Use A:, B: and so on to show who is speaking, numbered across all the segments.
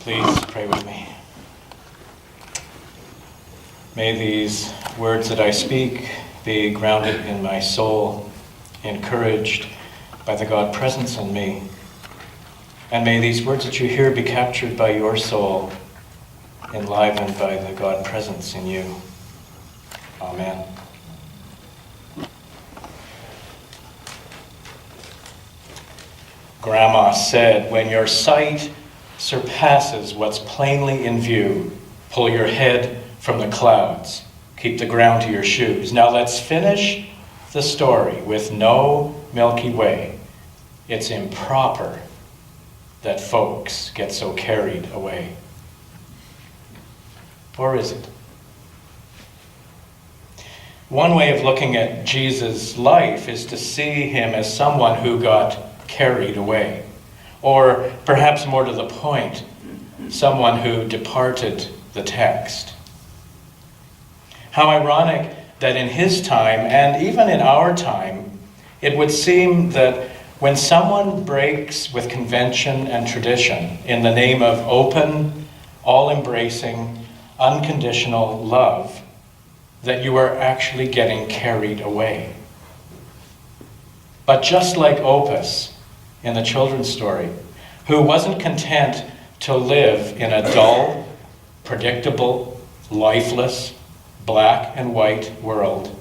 A: Please pray with me. May these words that I speak be grounded in my soul, encouraged by the God presence in me. And may these words that you hear be captured by your soul, enlivened by the God presence in you. Amen. Grandma said, when your sight surpasses what's plainly in view, pull your head from the clouds, keep the ground to your shoes. Now let's finish the story with no Milky Way. It's improper that folks get so carried away. Or is it? One way of looking at Jesus' life is to see him as someone who got carried away. Or perhaps more to the point, someone who departed the text. How ironic that in his time, and even in our time, it would seem that when someone breaks with convention and tradition in the name of open, all-embracing, unconditional love, that you are actually getting carried away. But just like Opus in the children's story, who wasn't content to live in a dull, predictable, lifeless, black and white world,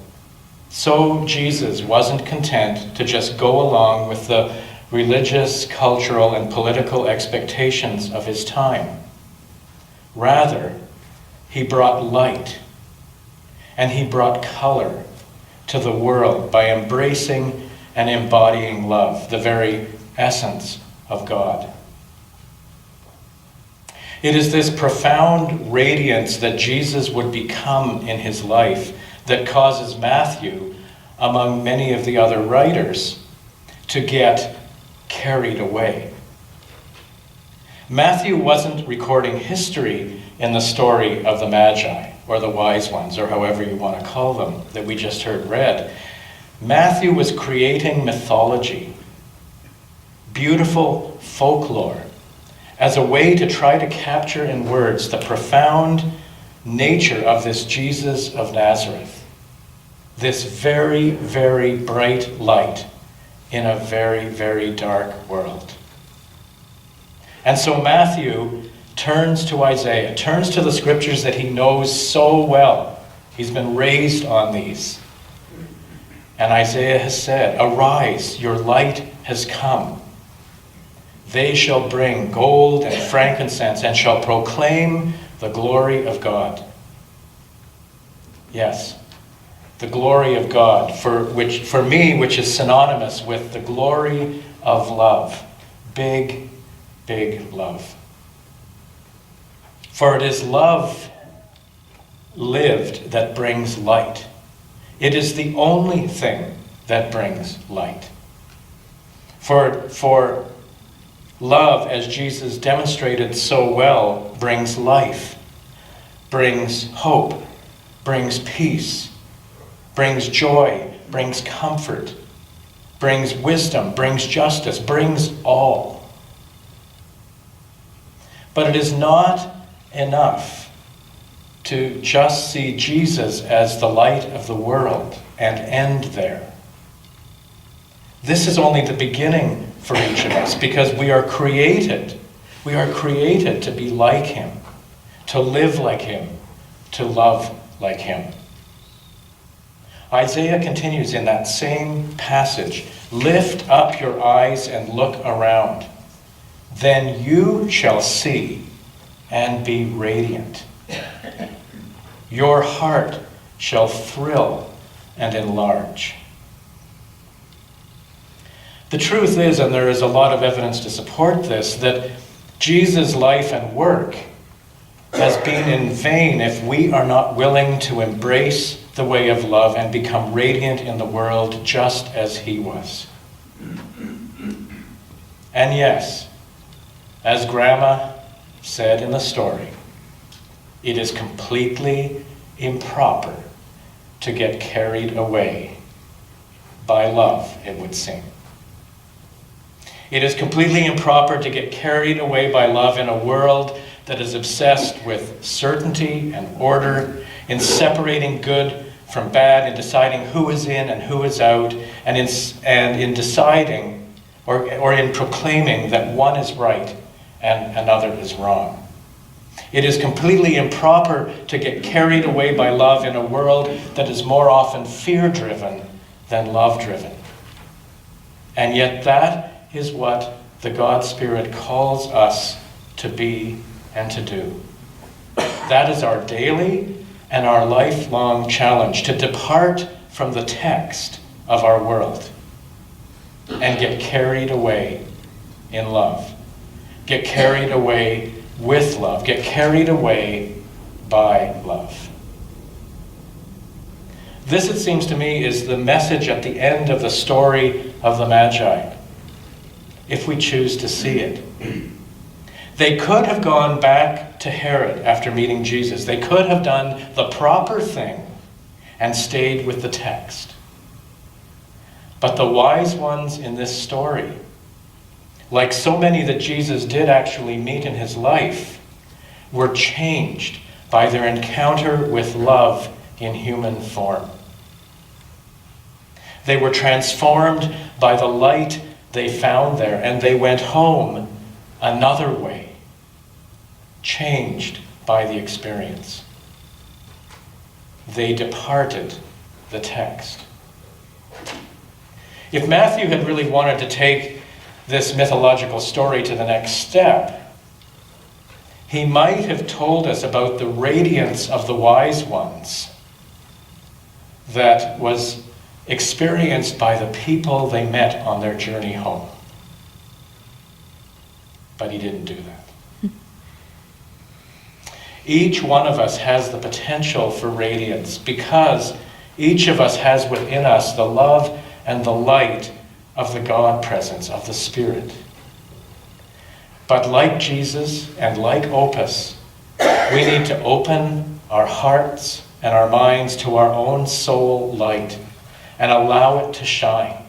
A: so Jesus wasn't content to just go along with the religious, cultural, and political expectations of his time. Rather, he brought light and he brought color to the world by embracing and embodying love, the very essence of God. It is this profound radiance that Jesus would become in his life that causes Matthew, among many of the other writers, to get carried away. Matthew wasn't recording history in the story of the Magi, or the wise ones, or however you want to call them, that we just heard read. Matthew was creating mythology, beautiful folklore, as a way to try to capture in words the profound nature of this Jesus of Nazareth, this very, very bright light in a very, very dark world. And so Matthew turns to Isaiah, turns to the scriptures that he knows so well. He's been raised on these. And Isaiah has said, "Arise, your light has come. They shall bring gold and frankincense and shall proclaim the glory of God." Yes, the glory of God, for me, which is synonymous with the glory of love. Big, big love. For it is love lived that brings light. It is the only thing that brings light. For love, as Jesus demonstrated so well, brings life, brings hope, brings peace, brings joy, brings comfort, brings wisdom, brings justice, brings all. But it is not enough to just see Jesus as the light of the world and end there. This is only the beginning for each of us, because we are created to be like him, to live like him, to love like him. Isaiah continues in that same passage, "Lift up your eyes and look around. Then you shall see and be radiant. Your heart shall thrill and enlarge." The truth is, and there is a lot of evidence to support this, that Jesus' life and work has been in vain if we are not willing to embrace the way of love and become radiant in the world just as he was. And yes, as Grandma said in the story, it is completely improper to get carried away by love, it would seem. It is completely improper to get carried away by love in a world that is obsessed with certainty and order, in separating good from bad, in deciding who is in and who is out, and in deciding or in proclaiming that one is right and another is wrong. It is completely improper to get carried away by love in a world that is more often fear-driven than love-driven. And yet that is what the God Spirit calls us to be and to do. That is our daily and our lifelong challenge, to depart from the text of our world and get carried away in love. Get carried away with love. Get carried away by love. This, it seems to me, is the message at the end of the story of the Magi, if we choose to see it. They could have gone back to Herod after meeting Jesus. They could have done the proper thing and stayed with the text. But the wise ones in this story, like so many that Jesus did actually meet in his life, were changed by their encounter with love in human form. They were transformed by the light they found there, and they went home another way, changed by the experience. They departed the text. If Matthew had really wanted to take this mythological story to the next step, he might have told us about the radiance of the wise ones that was experienced by the people they met on their journey home. But he didn't do that. Each one of us has the potential for radiance because each of us has within us the love and the light of the God presence, of the Spirit. But like Jesus and like Opus, we need to open our hearts and our minds to our own soul light and allow it to shine.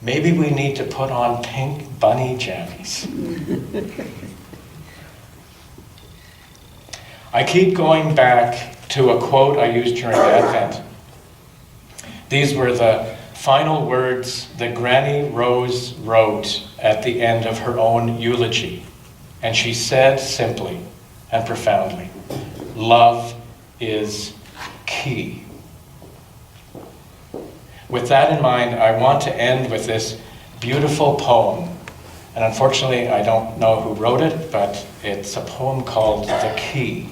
A: Maybe we need to put on pink bunny jammies. I keep going back to a quote I used during Advent. These were the final words that Granny Rose wrote at the end of her own eulogy. And she said simply and profoundly, "Love is key." With that in mind, I want to end with this beautiful poem. And unfortunately, I don't know who wrote it, but it's a poem called "The Key."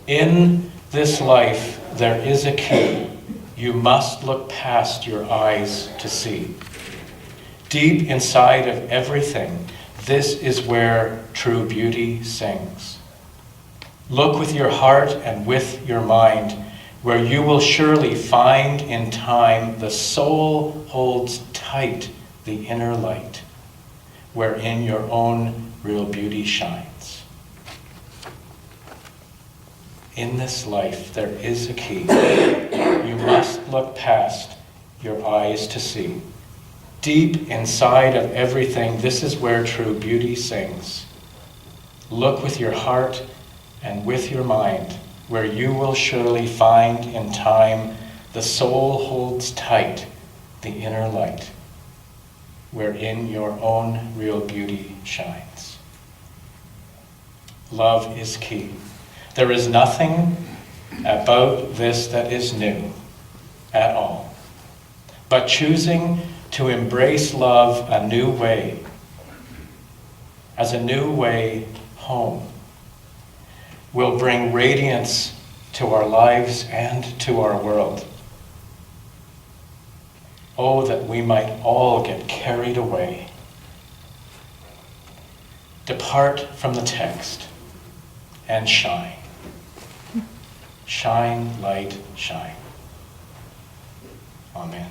A: In this life, there is a key you must look past your eyes to see. Deep inside of everything, this is where true beauty sings. Look with your heart and with your mind, where you will surely find in time the soul holds tight the inner light, wherein your own real beauty shines. In this life, there is a key you must look past your eyes to see. Deep inside of everything, this is where true beauty sings. Look with your heart and with your mind, where you will surely find in time the soul holds tight the inner light, wherein your own real beauty shines. Love is key. There is nothing about this that is new at all, but choosing to embrace love a new way, as a new way home, will bring radiance to our lives and to our world. Oh, that we might all get carried away. Depart from the text and shine. Shine, light, shine. Amen.